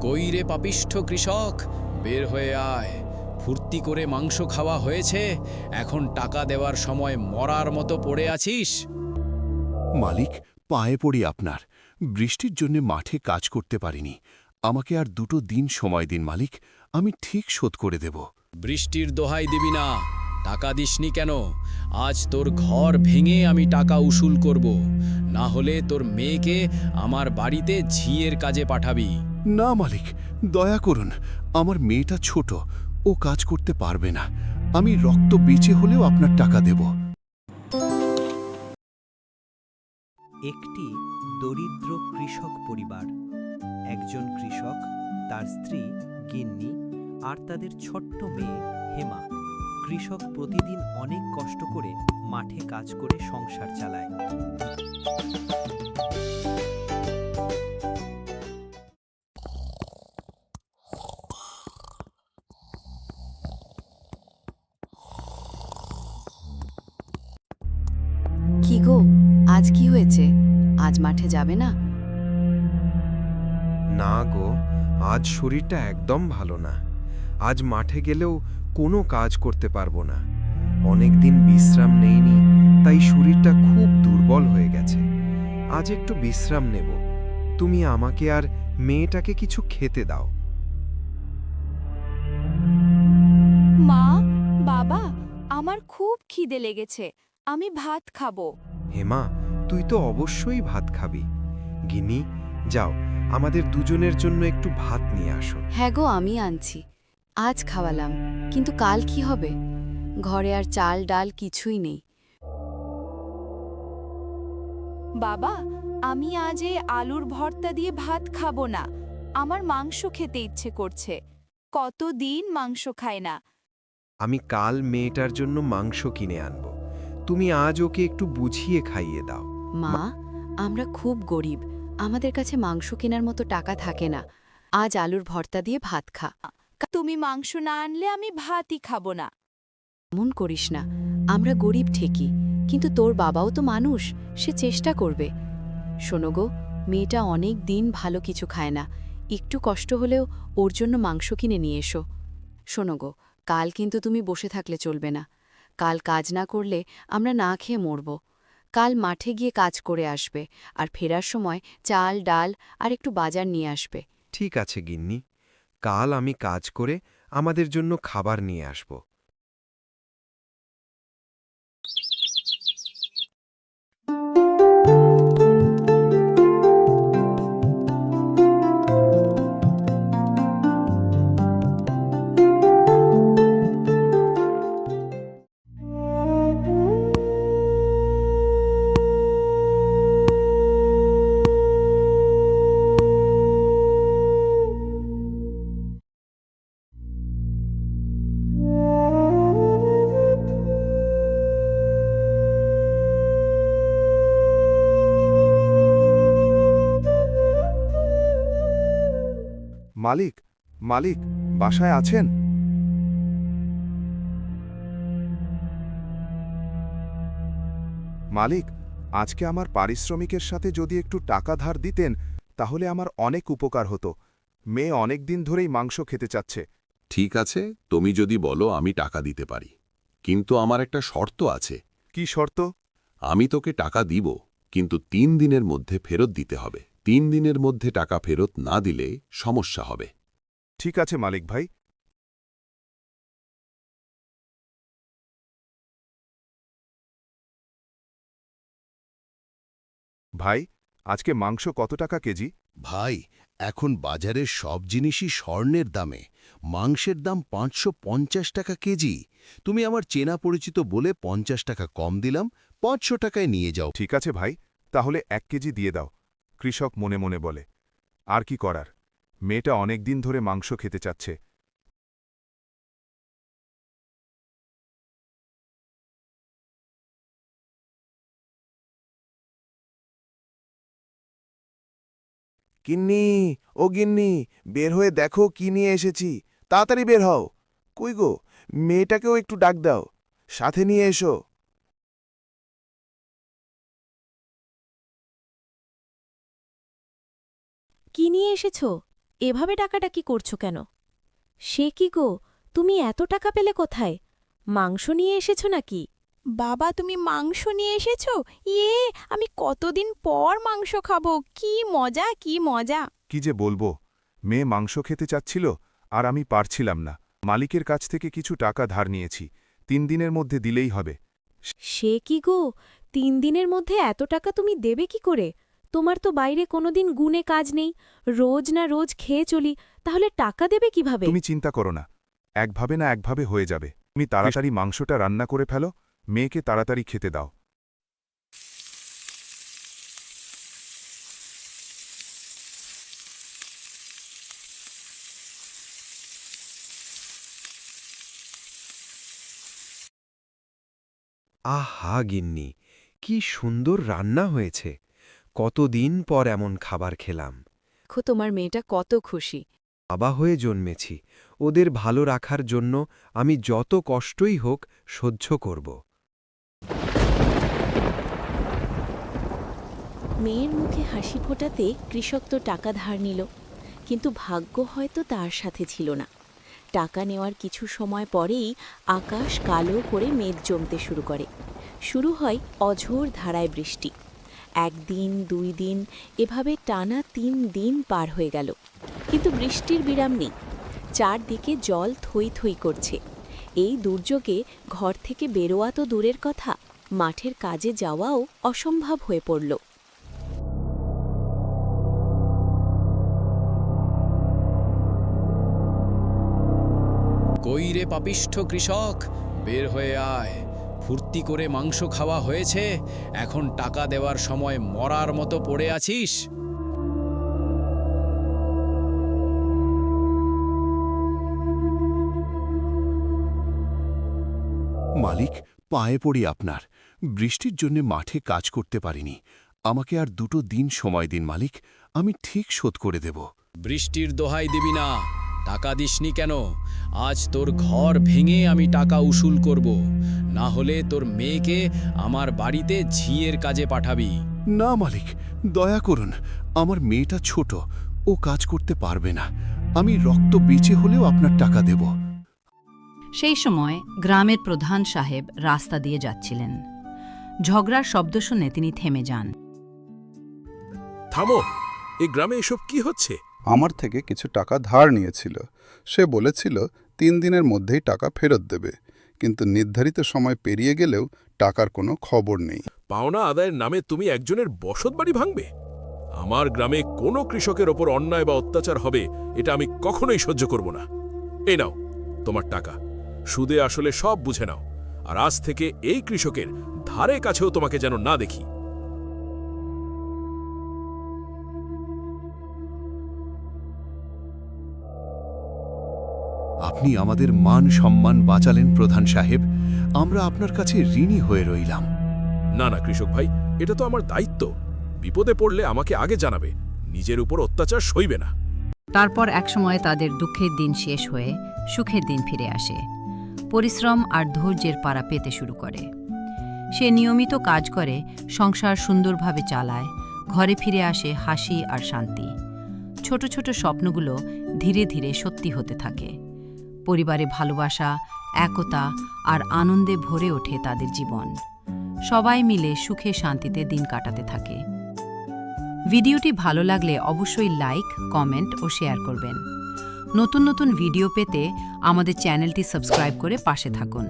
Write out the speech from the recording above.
কই রে পাপিষ্ঠ কৃষক, বের হয়ে আয়। ফুর্তি করে মাংস খাওয়া হয়েছে, এখন টাকা দেওয়ার সময় মরার মতো পড়ে আছিস। মালিক, পায়ে পড়ি আপনার। বৃষ্টির জন্য মাঠে কাজ করতে পারিনি। আমাকে আর 2 দিন সময় দিন মালিক, আমি ঠিক শোধ করে দেব। বৃষ্টির দোহাই দিবি না, টাকা দিসনি কেন? আজ তোর ঘর ভেঙে আমি টাকা উসুল করব, না হলে তোর মেয়েকে আমার বাড়িতে ঝিয়ের কাজে পাঠাবি। না মালিক, দয়া করুন। আমার মেয়েটা ছোট, ও কাজ করতে পারবে না। আমি রক্ত বেঁচে হলেও আপনার টাকা দেব। একটি দরিদ্র কৃষক পরিবার। একজন কৃষক, তার স্ত্রী গিন্নি আর তাদের ছোট্ট মেয়ে হেমা। কৃষক প্রতিদিন অনেক কষ্ট করে মাঠে কাজ করে সংসার চালায়। কি গো, আজ কি হয়েছে? আজ মাঠে যাবে না? না গো, আজ শরীরটা একদম ভালো না। আজ মাঠে গেলেও কোনো কাজ করতে পারবো না। অনেক দিন বিশ্রাম নেইনি, তাই শরীরটা খুব দুর্বল হয়ে গেছে। আজ একটু বিশ্রাম নেব। তুমি আমাকে আর মেয়েটাকে কিছু খেতে দাও। মা, বাবা, আমার খুব খিদে লেগেছে, আমি ভাত খাবো। হেমা, তুই তো অবশ্যই ভাত খাবি। গিনি, যাও, আমাদের দুজনের জন্য একটু ভাত নিয়ে আসো। হ্যাঁ গো, আমি আনছি। আজ খাওয়ালাম, কিন্তু কাল কি হবে? ঘরে আর চাল ডাল কিছুই নেই। বাবা, আমি আজ এই আলুর ভর্তা দিয়ে ভাত খাবো না। আমার মাংস খেতে ইচ্ছে করছে। কতদিন মাংস খাই না। আমি কাল মেয়েটার জন্য মাংস কিনে আনব। তুমি আজ ওকে একটু বুঝিয়ে খাইয়ে দাও। মা, আমরা খুব গরিব, আমাদের কাছে মাংস কেনার মতো টাকা থাকে না। আজ আলুর ভর্তা দিয়ে ভাত খা। তুমি মাংস না আনলে আমি ভাতই খাবো না। এমন করিস না, আমরা গরিব ঠিকই, কিন্তু তোর বাবাও তো মানুষ, সে চেষ্টা করবে। শোনো গো, মেয়েটা অনেক দিন ভালো কিছু খায় না, একটু কষ্ট হলেও ওর জন্য মাংস কিনে নিয়ে এসো। শোনো গো, কাল কিন্তু তুমি বসে থাকলে চলবে না। কাল কাজ না করলে আমরা না খেয়ে মরব। কাল মাঠে গিয়ে কাজ করে আসবে, আর ফেরার সময় চাল ডাল আর একটু বাজার নিয়ে আসবে। ঠিক আছে গিন্নি, কাল আমি কাজ করে আমাদের জন্য খাবার নিয়ে আসব। মালিক, মালিক, বাসায় আছেন? মালিক, আজকে আমার পারিশ্রমিকের সাথে যদি একটু টাকা ধার দিতেন, তাহলে আমার অনেক উপকার হতো। মেয়ে অনেক দিন ধরেই মাংস খেতে চাচ্ছে। ঠিক আছে, তুমি যদি বলো আমি টাকা দিতে পারি, কিন্তু আমার একটা শর্ত আছে। কি শর্ত? আমি তোকে টাকা দিব, কিন্তু 3 দিনের মধ্যে ফেরত দিতে হবে। 3 দিনের মধ্যে টাকা ফেরত না দিলে সমস্যা হবে। ঠিক আছে মালিক ভাই। ভাই, আজকে মাংস কত টাকা কেজি? ভাই, এখন বাজারের সব জিনিসই স্বর্ণের দামে। মাংসের দাম 550 টাকা কেজি। তুমি আমার চেনা পরিচিত বলে 50 টাকা কম দিলাম, 500 টাকায় নিয়ে যাও। ঠিক আছে ভাই, তাহলে 1 কেজি দিয়ে দাও। কৃষক মনে মনে বলে, আর কি করার, মেয়েটা অনেক দিন ধরে মাংস খেতে চাচ্ছে। গিন্নি, ও গিন্নি, বের হয়ে দেখো কি নিয়ে এসেছি। তাড়াতাড়ি বের হও। কই গো, মেয়েটাকেও একটু ডাক দাও, সাথে নিয়ে এসো। কি নিয়ে এসেছো? এভাবে ডাকাডাকি করছো কেন? সে কি গো, তুমি এত টাকা পেলে কোথায়? মাংস নিয়ে এসেছো নাকি? বাবা, তুমি মাংস নিয়ে এসেছো? আমি কতদিন পর মাংস খাবো। কি মজা, কি মজা! কি যে বলবো, মেয়ে মাংস খেতে চাচ্ছিল আর আমি পারছিলাম না। মালিকের কাছ থেকে কিছু টাকা ধার নিয়েছি, 3 দিনের মধ্যে দিলেই হবে। সে কি গো, 3 দিনের মধ্যে এত টাকা তুমি দেবে কি করে? তোমার তো বাইরে কোনোদিন গুণে কাজ নেই, রোজ না রোজ খেয়ে চলি, তাহলে টাকা দেবে কিভাবে? তুমি চিন্তা করো না, একভাবে না একভাবে হয়ে যাবে। তুমি তাড়াতাড়ি মাংসটা রান্না করে ফেলো, মেয়েকে তাড়াতাড়ি খেতে দাও। আহা গিন্নি, কি সুন্দর রান্না হয়েছে! কতদিন পর এমন খাবার খেলাম। দেখো তোমার মেয়েটা কত খুশি। বাবা হয়ে জন্মেছি, ওদের ভালো রাখার জন্য আমি যত কষ্টই হোক সহ্য করব। মেয়ের মুখে হাসি ফোটাতে কৃষক তো টাকা ধার নিল, কিন্তু ভাগ্য হয়তো তার সাথে ছিল না। টাকা নেওয়ার কিছু সময় পরেই আকাশ কালো করে মেঘ জমতে শুরু করে। শুরু হয় অঝোর ধারায় বৃষ্টি। 1 দিন 2 দিন এভাবে টানা 3 দিন পার হয়ে গেল, কিন্তু বৃষ্টির বিরাম নেই। চারদিকে জল থই থই করছে। এই দুর্যোগে ঘর থেকে বেরোয়া তো দূরের কথা, মাঠের কাজে যাওয়াও অসম্ভব হয়ে পড়ল। কই রে পাপিষ্ঠ কৃষক, বের হয়ে আয়। ফুর্তি করে মাংস খাওয়া হয়েছে, এখন টাকা দেওয়ার সময় মরার মতো পড়ে আছিস? মালিক, পায়ে পড়ি আপনার। বৃষ্টির জন্য মাঠে কাজ করতে পারিনি। আমাকে আর 2 দিন সময় দিন মালিক, আমি ঠিক শোধ করে দেব। বৃষ্টির দোহাই দিবি না, টাকা দিসনি কেন? আজ তোর ঘর ভেঙে আমি টাকা উসুল করব, না হলে তোর মেয়েকে আমার বাড়িতে ঝিয়ের কাজে পাঠাবি। না মালিক, দয়া করুন। আমার মেয়েটা ছোট, ও কাজ করতে পারবে না। আমি রক্ত বেঁচে হলেও আপনার টাকা দেব। সেই সময় গ্রামের প্রধান সাহেব রাস্তা দিয়ে যাচ্ছিলেন। ঝগড়ার শব্দ শুনে তিনি থেমে যান। থামো, এই গ্রামে এসব কি হচ্ছে? আমার থেকে কিছু টাকা ধার নিয়েছিল। সে বলেছিল 3 দিনের মধ্যেই টাকা ফেরত দেবে, কিন্তু নির্ধারিত সময় পেরিয়ে গেলেও টাকার কোনো খবর নেই। পাওনা আদায়ের নামে তুমি একজনের বসতবাড়ি ভাঙবে? আমার গ্রামে কোনো কৃষকের ওপর অন্যায় বা অত্যাচার হবে, এটা আমি কখনোই সহ্য করব না। এই নাও তোমার টাকা, সুদে আসলে সব বুঝে নাও, আর আজ থেকে এই কৃষকের ধারে কাছেও তোমাকে যেন না দেখি। আপনি আমাদের মান সম্মান বাঁচালেন প্রধান সাহেব। আমরা আপনার কাছে ঋণী হয়ে রইলাম। না না কৃষক ভাই, এটা তো আমার দায়িত্ব। বিপদে পড়লে আমাকে আগে জানাবে, নিজের উপর অত্যাচার সইবে না। তারপর একসময় তাদের দুঃখের দিন শেষ হয়ে সুখের দিন ফিরে আসে। পরিশ্রম আর ধৈর্যের পারা পেতে শুরু করে। সে নিয়মিত কাজ করে, সংসার সুন্দরভাবে চালায়, ঘরে ফিরে আসে হাসি আর শান্তি। ছোট ছোট স্বপ্নগুলো ধীরে ধীরে সত্যি হতে থাকে। পরিবারে ভালোবাসা, একতা আর আনন্দে ভরে ওঠে তাদের জীবন। সবাই মিলে সুখে শান্তিতে দিন কাটাতে থাকে। ভিডিওটি ভালো লাগলে অবশ্যই লাইক, কমেন্ট ও শেয়ার করবেন। নতুন নতুন ভিডিও পেতে আমাদের চ্যানেলটি সাবস্ক্রাইব করে পাশে থাকুন।